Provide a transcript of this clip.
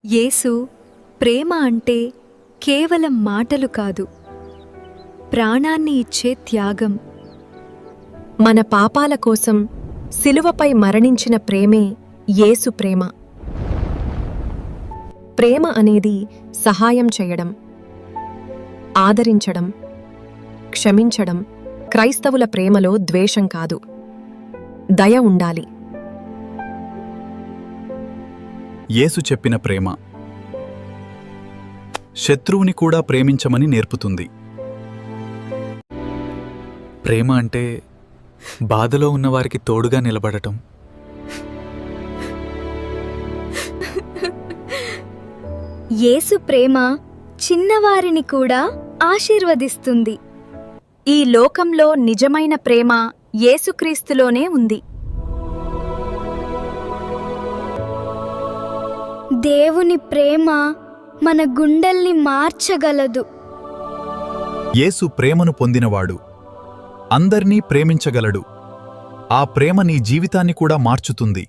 యేసు ప్రేమ అంటే కేవలం మాటలు కాదు, ప్రాణాన్ని ఇచ్చే త్యాగం. మన పాపాల కోసం శిలువపై మరణించిన ప్రేమే యేసు ప్రేమ. ప్రేమ అనేది సహాయం చేయడం, ఆదరించడం, క్షమించడం. క్రైస్తవుల ప్రేమలో ద్వేషం కాదు, దయ ఉండాలి. యేసు చెప్పిన ప్రేమ శత్రువుని కూడా ప్రేమించమని నేర్పుతుంది. ప్రేమ అంటే బాధలో ఉన్నవారికి తోడుగా నిలబడటం, యేసు ప్రేమ చిన్నవారిని కూడా ఆశీర్వదిస్తుంది. ఈ లోకంలో నిజమైన ప్రేమ యేసుక్రీస్తులోనే ఉంది. దేవుని ప్రేమ మన గుండెల్ని మార్చగలదు. యేసు ప్రేమను పొందినవాడు అందర్నీ ప్రేమించగలడు. ఆ ప్రేమ నీ జీవితాన్ని కూడా మార్చుతుంది.